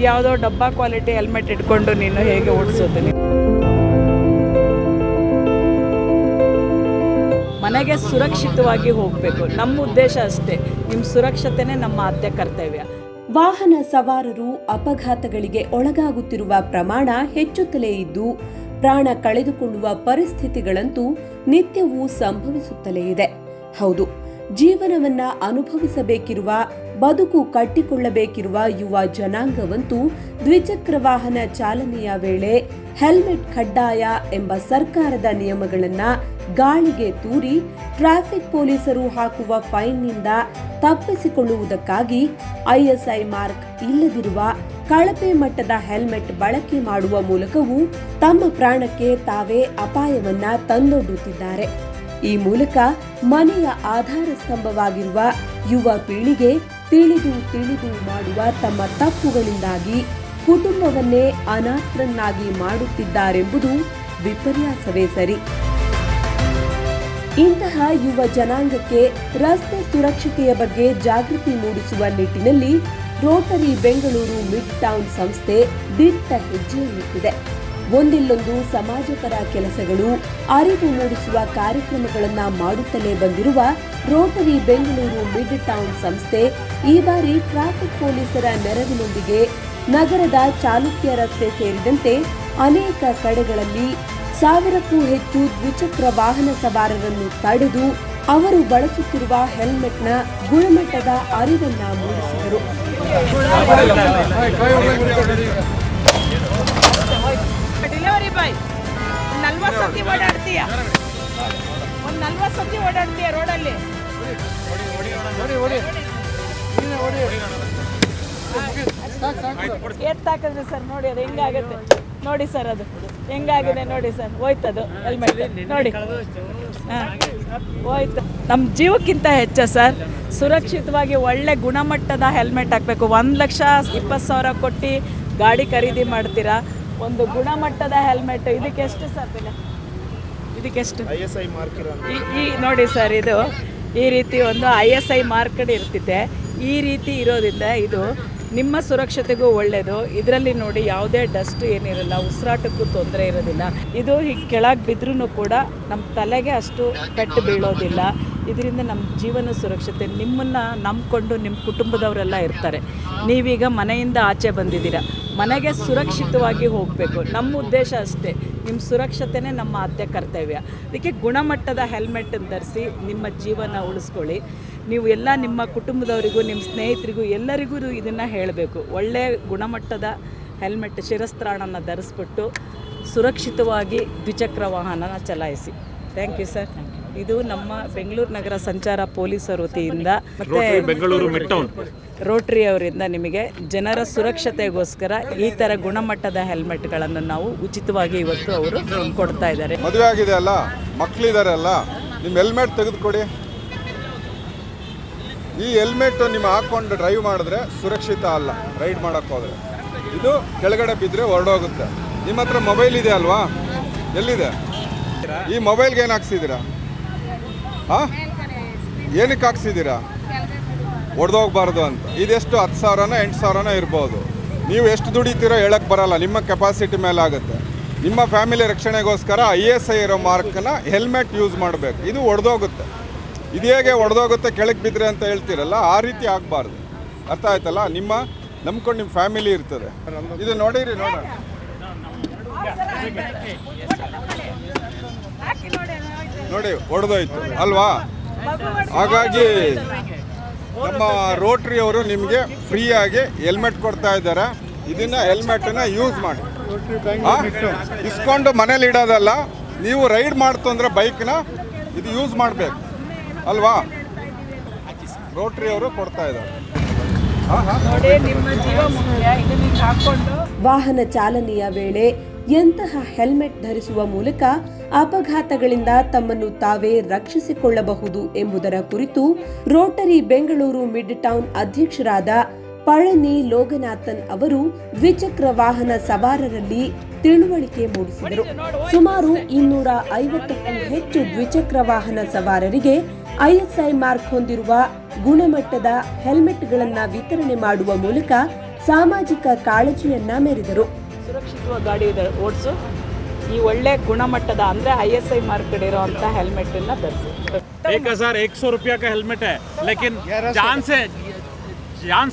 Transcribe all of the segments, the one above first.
ಯಾವುದೋ ಡಬ್ಬಾ quality helmet ಇಟ್ಕೊಂಡು ನೀನು ಹೇಗೆ ಓಡಿಸೋದು? ಮನೆಗೆ ಸುರಕ್ಷಿತವಾಗಿ ಹೋಗಬೇಕು, ನಮ್ಮ ಉದ್ದೇಶ ಅಷ್ಟೇ. ನಿಮ್ಮ ಸುರಕ್ಷತೆನೇ ನಮ್ಮ ಆದ್ಯ ಕರ್ತವ್ಯ. ವಾಹನ ಸವಾರರು ಅಪಘಾತಗಳಿಗೆ ಒಳಗಾಗುತ್ತಿರುವ ಪ್ರಮಾಣ ಹೆಚ್ಚುತ್ತಲೇ ಇದ್ದು, ಪ್ರಾಣ ಕಳೆದುಕೊಳ್ಳುವ ಪರಿಸ್ಥಿತಿಗಳಂತೂ ನಿತ್ಯವೂ ಸಂಭವಿಸುತ್ತಲೇ ಇದೆ. ಹೌದು, ಜೀವನವನ್ನ ಅನುಭವಿಸಬೇಕಿರುವ, ಬದುಕು ಕಟ್ಟಿಕೊಳ್ಳಬೇಕಿರುವ ಯುವ ಜನಾಂಗವಂತೂ ದ್ವಿಚಕ್ರ ವಾಹನ ಚಾಲನೆಯ ವೇಳೆ ಹೆಲ್ಮೆಟ್ ಕಡ್ಡಾಯ ಎಂಬ ಸರ್ಕಾರದ ನಿಯಮಗಳನ್ನು ಗಾಳಿಗೆ ತೂರಿ ಟ್ರಾಫಿಕ್ ಪೊಲೀಸರು ಹಾಕುವ ಫೈನ್ನಿಂದ ತಪ್ಪಿಸಿಕೊಳ್ಳುವುದಕ್ಕಾಗಿ ಐಎಸ್ಐ ಮಾರ್ಕ್ ಇಲ್ಲದಿರುವ ಕಳಪೆ ಮಟ್ಟದ ಹೆಲ್ಮೆಟ್ ಬಳಕೆ ಮಾಡುವ ಮೂಲಕವೂ ತಮ್ಮ ಪ್ರಾಣಕ್ಕೆ ತಾವೇ ಅಪಾಯವನ್ನ ತಂದೊಡ್ಡುತ್ತಿದ್ದಾರೆ. ಈ ಮೂಲಕ ಮನೆಯ ಆಧಾರ ಸ್ತಂಭವಾಗಿರುವ ಯುವ ಪೀಳಿಗೆ ತಿಳಿದು ಮಾಡುವ ತಮ್ಮ ತಪ್ಪುಗಳಿಂದಾಗಿ ಕುಟುಂಬವನ್ನೇ ಅನಾಥರನ್ನಾಗಿ ಮಾಡುತ್ತಿದ್ದಾರೆಂಬುದು ವಿಪರ್ಯಾಸವೇ ಸರಿ. ಇಂತಹ ಯುವ ಜನಾಂಗಕ್ಕೆ ರಸ್ತೆ ಸುರಕ್ಷತೆಯ ಬಗ್ಗೆ ಜಾಗೃತಿ ಮೂಡಿಸುವ ನಿಟ್ಟಿನಲ್ಲಿ ರೋಟರಿ ಬೆಂಗಳೂರು ಮಿಡ್ ಟೌನ್ ಸಂಸ್ಥೆ ದಿಟ್ಟ ಹೆಜ್ಜೆಯನ್ನಿಟ್ಟಿದೆ. ಒಂದಿಲ್ಲೊಂದು ಸಮಾಜಪರ ಕೆಲಸಗಳು, ಅರಿವು ಮೂಡಿಸುವ ಕಾರ್ಯಕ್ರಮಗಳನ್ನು ಮಾಡುತ್ತಲೇ ಬಂದಿರುವ ರೋಟರಿ ಬೆಂಗಳೂರು ಮಿಡ್ ಟೌನ್ ಸಂಸ್ಥೆ ಈ ಬಾರಿ ಟ್ರಾಫಿಕ್ ಪೊಲೀಸರ ನೆರವಿನೊಂದಿಗೆ ನಗರದ ಚಾಲುಕ್ಯ ರಸ್ತೆ ಸೇರಿದಂತೆ ಅನೇಕ ಕಡೆಗಳಲ್ಲಿ 1000ಕ್ಕೂ ಹೆಚ್ಚು ದ್ವಿಚಕ್ರ ವಾಹನ ಸವಾರರನ್ನು ತಡೆದು ಅವರು ಬಳಸುತ್ತಿರುವ ಹೆಲ್ಮೆಟ್ನ ಗುಣಮಟ್ಟದ ಅರಿವನ್ನ ಮೂಡಿಸಿದರು. ಡೆಲಿವರಿ ಬಾಯ್ 40 ಸತಿ ಓಡಾಡ್ತೀಯಾ? ಒಂದು 40 ಸತಿ ಓಡಾಡ್ತೀಯ ರೋಡಲ್ಲಿ? ಎತ್ತಾಕಿದ್ರೆ ಸರ್ ನೋಡಿ ಅದು ಹೆಂಗಾಗುತ್ತೆ ನೋಡಿ ಸರ್, ಅದು ಹೆಂಗಾಗಿದೆ ನೋಡಿ ಸರ್, ಹೋಯ್ತದು ಹೆಲ್ಮೆಟ್ ನೋಡಿ, ಹೋಯ್ತು. ನಮ್ಮ ಜೀವಕ್ಕಿಂತ ಹೆಚ್ಚ ಸರ್ ಸುರಕ್ಷಿತವಾಗಿ ಒಳ್ಳೆ ಗುಣಮಟ್ಟದ ಹೆಲ್ಮೆಟ್ ಹಾಕಬೇಕು. 1,20,000 ಕೊಟ್ಟು ಗಾಡಿ ಖರೀದಿ ಮಾಡ್ತೀರಾ, ಒಂದು ಗುಣಮಟ್ಟದ ಹೆಲ್ಮೆಟ್ ಇದಕ್ಕೆ ಎಷ್ಟು ಸರ್ ಬೆಲೆ? ಇದಕ್ಕೆಷ್ಟು? ISI ಮಾರ್ಕ್ ಈ ನೋಡಿ ಸರ್, ಇದು ಈ ರೀತಿ ಒಂದು ISI ಮಾರ್ಕ್ ಇರ್ತಿದೆ. ಈ ರೀತಿ ಇರೋದ್ರಿಂದ ಇದು ನಿಮ್ಮ ಸುರಕ್ಷತೆಗೂ ಒಳ್ಳೆಯದು. ಇದರಲ್ಲಿ ನೋಡಿ ಯಾವುದೇ ಡಸ್ಟ್ ಏನಿರಲ್ಲ, ಉಸಿರಾಟಕ್ಕೂ ತೊಂದರೆ ಇರೋದಿಲ್ಲ. ಇದು ಹೀಗೆ ಕೆಳಗೆ ಬಿದ್ರೂ ಕೂಡ ನಮ್ಮ ತಲೆಗೆ ಅಷ್ಟು ಪೆಟ್ಟು ಬೀಳೋದಿಲ್ಲ. ಇದರಿಂದ ನಮ್ಮ ಜೀವನ ಸುರಕ್ಷತೆ, ನಿಮ್ಮನ್ನು ನಂಬಿಕೊಂಡು ನಿಮ್ಮ ಕುಟುಂಬದವರೆಲ್ಲ ಇರ್ತಾರೆ. ನೀವೀಗ ಮನೆಯಿಂದ ಆಚೆ ಬಂದಿದ್ದೀರ, ಮನೆಗೆ ಸುರಕ್ಷಿತವಾಗಿ ಹೋಗಬೇಕು, ನಮ್ಮ ಉದ್ದೇಶ ಅಷ್ಟೇ. ನಿಮ್ಮ ಸುರಕ್ಷತೆನೇ ನಮ್ಮ ಆದ್ಯ ಕರ್ತವ್ಯ. ಅದಕ್ಕೆ ಗುಣಮಟ್ಟದ ಹೆಲ್ಮೆಟ್ ಧರಿಸಿ ನಿಮ್ಮ ಜೀವನ ಉಳಿಸ್ಕೊಳ್ಳಿ. ನೀವು ಎಲ್ಲ ನಿಮ್ಮ ಕುಟುಂಬದವರಿಗೂ, ನಿಮ್ಮ ಸ್ನೇಹಿತರಿಗೂ, ಎಲ್ಲರಿಗೂ ಇದನ್ನು ಹೇಳಬೇಕು. ಒಳ್ಳೆಯ ಗುಣಮಟ್ಟದ ಹೆಲ್ಮೆಟ್, ಶಿರಸ್ತ್ರಾಣನ ಧರಿಸ್ಬಿಟ್ಟು ಸುರಕ್ಷಿತವಾಗಿ ದ್ವಿಚಕ್ರ ವಾಹನನ ಚಲಾಯಿಸಿ. Thank you sir. ಇದು ನಮ್ಮ ಬೆಂಗಳೂರು ನಗರ ಸಂಚಾರ ಪೊಲೀಸರ ವತಿಯಿಂದ ಮತ್ತು ಬೆಂಗಳೂರು ಮಿಡ್ ಟೌನ್ ರೋಟರಿ ಅವರಿಂದ ನಿಮಗೆ ಜನರ ಸುರಕ್ಷತೆಗೋಸ್ಕರ ಈ ಥರ ಗುಣಮಟ್ಟದ ಹೆಲ್ಮೆಟ್ಗಳನ್ನು ನಾವು ಉಚಿತವಾಗಿ ಇವತ್ತು ಅವರು ಕೊಡ್ತಾ ಇದ್ದಾರೆ. ಮದುವೆ ಆಗಿದೆ ಅಲ್ಲ, ಮಕ್ಕಳಿದಾರಲ್ಲ, ನಿಮ್ಮ ಹೆಲ್ಮೆಟ್ ತೆಗೆದುಕೊಡಿ. ಈ ಹೆಲ್ಮೆಟ್ ನಿಮ್ಮ ಹಾಕ್ಕೊಂಡು ಡ್ರೈವ್ ಮಾಡಿದ್ರೆ ಸುರಕ್ಷಿತ ಅಲ್ಲ. ರೈಡ್ ಮಾಡೋಕ್ಕೆ ಹೋದರೆ ಇದು ಕೆಳಗಡೆ ಬಿದ್ದರೆ ಹೊರಡೋಗುತ್ತೆ. ನಿಮ್ಮ ಹತ್ರ ಮೊಬೈಲ್ ಇದೆ ಅಲ್ವಾ? ಎಲ್ಲಿದೆ ಈ ಮೊಬೈಲ್ಗೆ? ಏನು ಹಾಕ್ಸಿದ್ದೀರಾ? ಹಾಂ, ಏನಕ್ಕೆ ಹಾಕ್ಸಿದ್ದೀರಾ? ಹೊಡೆದೋಗ್ಬಾರ್ದು ಅಂತ. ಇದೆಷ್ಟು 10,000ನೋ 8,000ನೋ ಇರ್ಬೋದು. ನೀವು ಎಷ್ಟು ದುಡಿತೀರೋ ಹೇಳಕ್ಕೆ ಬರಲ್ಲ, ನಿಮ್ಮ ಕೆಪಾಸಿಟಿ ಮೇಲೆ ಆಗುತ್ತೆ. ನಿಮ್ಮ ಫ್ಯಾಮಿಲಿ ರಕ್ಷಣೆಗೋಸ್ಕರ ISI ಇರೋ ಮಾರ್ಕನ್ನ ಹೆಲ್ಮೆಟ್ ಯೂಸ್ ಮಾಡಬೇಕು. ಇದು ಹೊಡೆದೋಗುತ್ತೆ. ಇದು ಹೇಗೆ ಹೊಡೆದೋಗುತ್ತೆ ಕೆಳಗೆ ಬಿದ್ದರೆ ಅಂತ ಹೇಳ್ತೀರಲ್ಲ, ಆ ರೀತಿ ಆಗಬಾರ್ದು. ಅರ್ಥ ಆಯ್ತಲ್ಲ? ನಿಮ್ಮ ನಂಬ್ಕೊಂಡು ನಿಮ್ಮ ಫ್ಯಾಮಿಲಿ ಇರ್ತದೆ. ಇದು ನೋಡಿರಿ, ನೋಡೋಣ. ನೋಡಿ, ಹೊಡೆದೋಯ್ತು ಅಲ್ವಾ? ಹಾಗಾಗಿ ನಮ್ಮ ರೋಟ್ರಿ ಅವರು ನಿಮಗೆ ಫ್ರೀಯಾಗಿ ಹೆಲ್ಮೆಟ್ ಕೊಡ್ತಾ ಇದ್ದಾರೆ. ಇದನ್ನ ಹೆಲ್ಮೆಟನ್ನ ಯೂಸ್ ಮಾಡಿ. ಇಸ್ಕೊಂಡು ಮನೇಲಿ ಇಡೋದಲ್ಲ, ನೀವು ರೈಡ್ ಮಾಡ್ತು ಅಂದರೆ ಬೈಕ್ನ ಇದು ಯೂಸ್ ಮಾಡಬೇಕು ಅಲ್ವಾ? ರೋಟ್ರಿ ಅವರು ಕೊಡ್ತಾ ಇದ್ದಾರೆ. ವಾಹನ ಚಾಲನೆಯ ವೇಳೆ ಎಂತಹ ಹೆಲ್ಮೆಟ್ ಧರಿಸುವ ಮೂಲಕ ಅಪಘಾತಗಳಿಂದ ತಮ್ಮನ್ನು ತಾವೇ ರಕ್ಷಿಸಿಕೊಳ್ಳಬಹುದು ಎಂಬುದರ ಕುರಿತು ರೋಟರಿ ಬೆಂಗಳೂರು ಮಿಡ್ ಟೌನ್ ಅಧ್ಯಕ್ಷರಾದ ಪಳನಿ ಲೋಗನಾಥನ್ ಅವರು ದ್ವಿಚಕ್ರ ವಾಹನ ಸವಾರರಲ್ಲಿ ತಿಳುವಳಿಕೆ ಮೂಡಿಸಿದರು. ಸುಮಾರು 250ಕ್ಕೂ ಹೆಚ್ಚು ದ್ವಿಚಕ್ರ ವಾಹನ ಸವಾರರಿಗೆ ISI ಮಾರ್ಕ್ ಹೊಂದಿರುವ ಗುಣಮಟ್ಟದ ಹೆಲ್ಮೆಟ್ಗಳನ್ನು ವಿತರಣೆ ಮಾಡುವ ಮೂಲಕ ಸಾಮಾಜಿಕ ಕಾಳಜಿಯನ್ನ ಮೆರೆದರು. ಸುರಕ್ಷಿತವಾಗಿ ಗಾಡಿ ಓಡಿಸು, ಈ ಒಳ್ಳೆ ಗುಣಮಟ್ಟದ ಅಂದರೆ ISI ಮಾರ್ಕೆಟ್ ಇರೋವಂಥ ಹೆಲ್ಮೆಟನ್ನು ಧರಿಸಿ. 1100 रुपया का हेलमेट है, लेकिन जान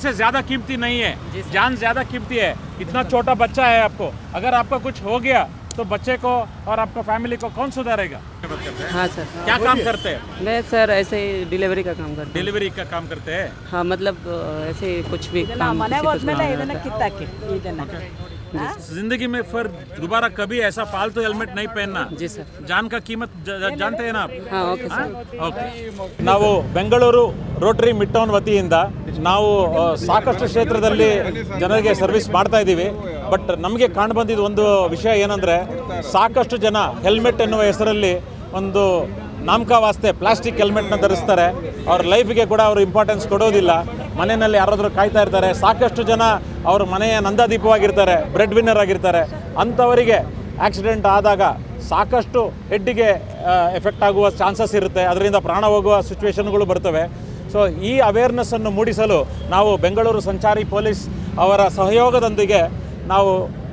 से ज़्यादा कीमती नहीं है. जान ज़्यादा कीमती है. इतना छोटा बच्चा है आपको, अगर आपका कुछ हो गया तो बच्चे को और आपका फैमिली को कौन सुधारेगा? हाँ सर. क्या काम करते हैं? मैं सर ऐसे ही डिलीवरी का काम करता हूँ. डिलीवरी का काम करते हैं. हाँ मतलब ऐसे ही कुछ भी काम ಮನೆಗೆ ಹೋದ್ಮೇಲೆ ಇದನ್ನು ಕಿತ್ತಾಕಿ ಇದನ್ನು. जिंदगी में फिर दोबारा कभी ऐसा फालतू हेलमेट नहीं पहनना. जी सर. जान का कीमत जानते हैं ना आप? हाँ ओके सर. ಓಕೆ. ನಾವು ಬೆಂಗಳೂರು ರೋಟರಿ ಮಿಡ್ ಟೌನ್ ವತಿಯಿಂದ ನಾವು ಸಾಕಷ್ಟು ಕ್ಷೇತ್ರದಲ್ಲಿ ಜನರಿಗೆ ಸರ್ವಿಸ್ ಮಾಡ್ತಾ ಇದ್ದೀವಿ. ಬಟ್ ನಮಗೆ ಕಾಣ್ ಬಂದಿದ್ದು ಒಂದು ವಿಷಯ ಏನಂದರೆ, ಸಾಕಷ್ಟು ಜನ ಹೆಲ್ಮೆಟ್ ಎನ್ನುವ ಹೆಸರಲ್ಲಿ ಒಂದು ನಾಮಕಾವಾಸ್ತೆ ಪ್ಲಾಸ್ಟಿಕ್ ಹೆಲ್ಮೆಟ್ನ ಧರಿಸ್ತಾರೆ. ಅವ್ರ ಲೈಫಿಗೆ ಕೂಡ ಅವರು ಇಂಪಾರ್ಟೆನ್ಸ್ ಕೊಡೋದಿಲ್ಲ. ಮನೆಯಲ್ಲಿ ಯಾರಾದರೂ ಕಾಯ್ತಾ ಇರ್ತಾರೆ. ಸಾಕಷ್ಟು ಜನ ಅವ್ರ ಮನೆಯ ನಂದಾದೀಪವಾಗಿರ್ತಾರೆ, ಬ್ರೆಡ್ ವಿನ್ನರ್ ಆಗಿರ್ತಾರೆ. ಅಂಥವರಿಗೆ ಆಕ್ಸಿಡೆಂಟ್ ಆದಾಗ ಸಾಕಷ್ಟು ಹೆಡ್ಡಿಗೆ ಎಫೆಕ್ಟ್ ಆಗುವ ಚಾನ್ಸಸ್ ಇರುತ್ತೆ. ಅದರಿಂದ ಪ್ರಾಣ ಹೋಗುವ ಸಿಚುವೇಶನ್ಗಳು ಬರ್ತವೆ. ಸೊ ಈ ಅವೇರ್ನೆಸ್ಸನ್ನು ಮೂಡಿಸಲು ನಾವು ಬೆಂಗಳೂರು ಸಂಚಾರಿ ಪೊಲೀಸ್ ಅವರ ಸಹಯೋಗದೊಂದಿಗೆ ನಾವು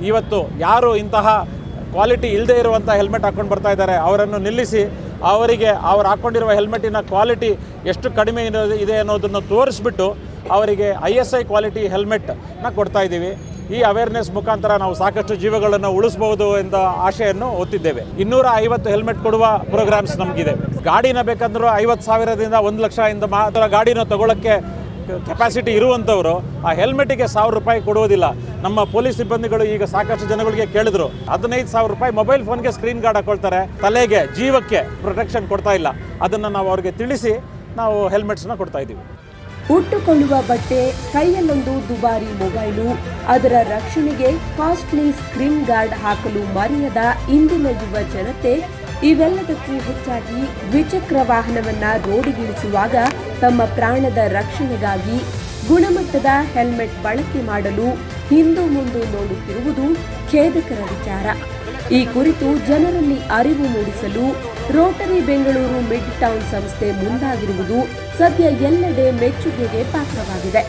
ಇವತ್ತು ಯಾರು ಇಂತಹ ಕ್ವಾಲಿಟಿ ಇಲ್ಲದೆ ಇರುವಂಥ ಹೆಲ್ಮೆಟ್ ಹಾಕ್ಕೊಂಡು ಬರ್ತಾ ಇದ್ದಾರೆ ಅವರನ್ನು ನಿಲ್ಲಿಸಿ ಅವರಿಗೆ ಅವ್ರು ಹಾಕ್ಕೊಂಡಿರುವ ಹೆಲ್ಮೆಟಿನ ಕ್ವಾಲಿಟಿ ಎಷ್ಟು ಕಡಿಮೆ ಇದೆ ಅನ್ನೋದನ್ನು ತೋರಿಸ್ಬಿಟ್ಟು ಅವರಿಗೆ ISI ಕ್ವಾಲಿಟಿ ಹೆಲ್ಮೆಟ್ನ ಕೊಡ್ತಾ ಇದ್ದೀವಿ. ಈ ಅವೇರ್ನೆಸ್ ಮುಖಾಂತರ ನಾವು ಸಾಕಷ್ಟು ಜೀವಗಳನ್ನು ಉಳಿಸ್ಬೋದು ಎಂಬ ಆಶೆಯನ್ನು ಹೊತ್ತಿದ್ದೇವೆ. 250 ಹೆಲ್ಮೆಟ್ ಕೊಡುವ ಪ್ರೋಗ್ರಾಮ್ಸ್ ನಮಗಿದೆ. ಗಾಡಿನ ಬೇಕಂದ್ರೂ 50,000ದಿಂದ 1 ಲಕ್ಷದಿಂದ ಮಾತ್ರ ಗಾಡಿನ ತಗೊಳ್ಳೋಕ್ಕೆ ಕೆಪಾಸಿಟಿ ಇರುವಂಥವರು ಆ ಹೆಲ್ಮೆಟಿಗೆ 1,000 ರೂಪಾಯಿ ಕೊಡುವುದಿಲ್ಲ. ನಮ್ಮ ಪೊಲೀಸ್ ಸಿಬ್ಬಂದಿಗಳು ಈಗ ಸಾಕಷ್ಟು ಜನಗಳಿಗೆ ಕೇಳಿದ್ರು, 15,000 ರೂಪಾಯಿ ಮೊಬೈಲ್ ಫೋನ್ಗೆ ಸ್ಕ್ರೀನ್ ಗಾರ್ಡ್ ಹಾಕೊಳ್ತಾರೆ, ತಲೆಗೆ ಜೀವಕ್ಕೆ ಪ್ರೊಟೆಕ್ಷನ್ ಕೊಡ್ತಾ ಇಲ್ಲ. ಅದನ್ನು ನಾವು ಅವರಿಗೆ ತಿಳಿಸಿ ನಾವು ಹೆಲ್ಮೆಟ್ಸ್ನ ಕೊಡ್ತಾ ಇದ್ದೀವಿ. ಉಟ್ಟುಕೊಳ್ಳುವ ಬಟ್ಟೆ, ಕೈಯಲ್ಲೊಂದು ದುಬಾರಿ ಮೊಬೈಲು, ಅದರ ರಕ್ಷಣೆಗೆ ಕಾಸ್ಟ್ಲಿ ಸ್ಕ್ರೀನ್ ಗಾರ್ಡ್ ಹಾಕಲು ಮರೆಯದ ಇಂದಿನ ಯುವ ಜನತೆ ಇವೆಲ್ಲದಕ್ಕೂ ಹೆಚ್ಚಾಗಿ ದ್ವಿಚಕ್ರ ವಾಹನವನ್ನ ರೋಡಿಗಿಳಿಸುವಾಗ ತಮ್ಮ ಪ್ರಾಣದ ರಕ್ಷಣೆಗಾಗಿ ಗುಣಮಟ್ಟದ ಹೆಲ್ಮೆಟ್ ಬಳಕೆ ಮಾಡಲು ಹಿಂದು ಮುಂದು ನೋಡುತ್ತಿರುವುದು ಖೇದಕರ ವಿಚಾರ. ಈ ಕುರಿತು ಜನರಲ್ಲಿ ಅರಿವು ಮೂಡಿಸಲು ರೋಟರಿ ಬೆಂಗಳೂರು ಮಿಡ್ ಟೌನ್ ಸಂಸ್ಥೆ ಮುಂದಾಗಿರುವುದು ಸದ್ಯ ಎಲ್ಲೆಡೆ ಮೆಚ್ಚುಗೆಗೆ ಪಾತ್ರವಾಗಿದೆ.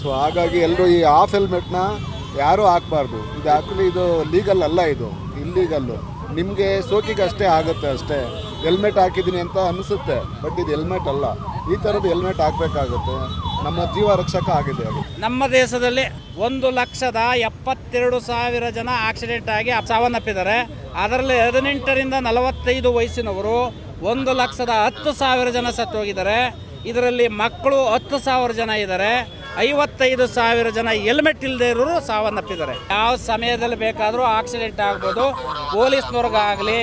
ಸೊ ಹಾಗಾಗಿ ಎಲ್ಲರೂ ಈ ಹಾಫ್ ಹೆಲ್ಮೆಟ್ನ ಯಾರೂ ಹಾಕಬಾರ್ದು. ಇದು ಆ್ಯಕ್ಚುಲಿ ಇದು ಲೀಗಲ್ ಅಲ್ಲ, ಇದು ಇಲ್ಲೀಗಲ್ಲು. ನಿಮಗೆ ಸೋಕಿಗೆ ಅಷ್ಟೇ ಆಗುತ್ತೆ ಅಷ್ಟೇ. ಹೆಲ್ಮೆಟ್ ಹಾಕಿದ್ದೀನಿ ಅಂತ ಅನಿಸುತ್ತೆ, ಬಟ್ ಇದು ಹೆಲ್ಮೆಟ್ ಅಲ್ಲ. ಈ ಥರದ್ದು ಹೆಲ್ಮೆಟ್ ಹಾಕಬೇಕಾಗುತ್ತೆ. ನಮ್ಮ ಜೀವ ರಕ್ಷಕ ಆಗಿದೆ ಅದು. ನಮ್ಮ ದೇಶದಲ್ಲಿ 1,72,000 ಜನ ಆಕ್ಸಿಡೆಂಟ್ ಆಗಿ ಸಾವನ್ನಪ್ಪಿದ್ದಾರೆ. ಅದರಲ್ಲಿ 18ರಿಂದ 45 ವಯಸ್ಸಿನವರು 1,10,000 ಜನ ಸತ್ತು ಹೋಗಿದ್ದಾರೆ. ಇದರಲ್ಲಿ ಮಕ್ಕಳು 10,000 ಜನ ಇದ್ದಾರೆ. 55,000 ಜನ ಹೆಲ್ಮೆಟ್ ಇಲ್ಲದೆ ಇರೋರು ಸಾವನ್ನಪ್ಪಿದ್ದಾರೆ. ಯಾವ ಸಮಯದಲ್ಲಿ ಬೇಕಾದರೂ ಆಕ್ಸಿಡೆಂಟ್ ಆಗ್ಬೋದು. ಪೊಲೀಸ್ನವ್ರಿಗಾಗಲಿ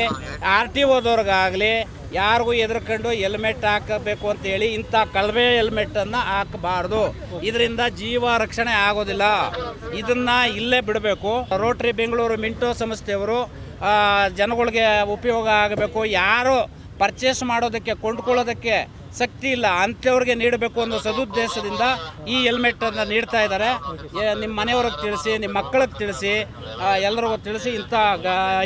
RTOದವ್ರಿಗಾಗಲಿ ಯಾರಿಗೂ ಎದುರ್ಕೊಂಡು ಹೆಲ್ಮೆಟ್ ಹಾಕಬೇಕು ಅಂತೇಳಿ ಇಂಥ ಕಳವೆ ಹೆಲ್ಮೆಟನ್ನು ಹಾಕಬಾರ್ದು. ಇದರಿಂದ ಜೀವ ರಕ್ಷಣೆ ಆಗೋದಿಲ್ಲ. ಇದನ್ನು ಇಲ್ಲೇ ಬಿಡಬೇಕು. ರೋಟರಿ ಬೆಂಗಳೂರು ಮಿಂಟೋ ಸಂಸ್ಥೆಯವರು ಜನಗಳಿಗೆ ಉಪಯೋಗ ಆಗಬೇಕು. ಯಾರು ಪರ್ಚೇಸ್ ಮಾಡೋದಕ್ಕೆ ಕೊಂಡ್ಕೊಳ್ಳೋದಕ್ಕೆ ಶಕ್ತಿ ಇಲ್ಲ ಅಂಥವ್ರಿಗೆ ನೀಡಬೇಕು ಅನ್ನೋ ಸದುದ್ದೇಶದಿಂದ ಈ ಹೆಲ್ಮೆಟನ್ನು ನೀಡ್ತಾ ಇದ್ದಾರೆ. ನಿಮ್ಮ ಮನೆಯವ್ರಿಗೆ ತಿಳಿಸಿ, ನಿಮ್ಮ ಮಕ್ಕಳಿಗೆ ತಿಳಿಸಿ, ಎಲ್ಲರಿಗೂ ತಿಳಿಸಿ ಇಂಥ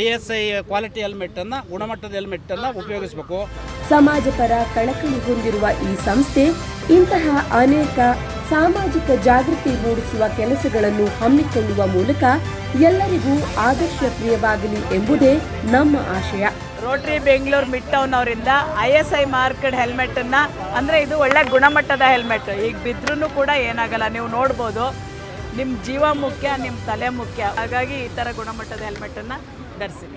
ISI ಕ್ವಾಲಿಟಿ ಹೆಲ್ಮೆಟನ್ನು, ಗುಣಮಟ್ಟದ ಹೆಲ್ಮೆಟನ್ನು ಉಪಯೋಗಿಸಬೇಕು. ಸಮಾಜಪರ ಕಳಕಳಿ ಹೊಂದಿರುವ ಈ ಸಂಸ್ಥೆ ಇಂತಹ ಅನೇಕ ಸಾಮಾಜಿಕ ಜಾಗೃತಿ ಮೂಡಿಸುವ ಕೆಲಸಗಳನ್ನು ಹಮ್ಮಿಕೊಳ್ಳುವ ಮೂಲಕ ಎಲ್ಲರಿಗೂ ಆದರ್ಶಪ್ರಿಯವಾಗಲಿ ಎಂಬುದೇ ನಮ್ಮ ಆಶಯ. ರೋಟರಿ ಬೆಂಗಳೂರು ಮಿಡ್ ಟೌನ್ ಅವರಿಂದ ISI ಮಾರ್ಕೆಟ್ ಹೆಲ್ಮೆಟನ್ನು, ಅಂದರೆ ಇದು ಒಳ್ಳೆ ಗುಣಮಟ್ಟದ ಹೆಲ್ಮೆಟ್. ಈಗ ಬಿದ್ರೂ ಕೂಡ ಏನಾಗಲ್ಲ. ನೀವು ನೋಡ್ಬೋದು, ನಿಮ್ಮ ಜೀವ ಮುಖ್ಯ, ನಿಮ್ಮ ತಲೆ ಮುಖ್ಯ. ಹಾಗಾಗಿ ಈ ಥರ ಗುಣಮಟ್ಟದ ಹೆಲ್ಮೆಟನ್ನು ಧರಿಸಿ.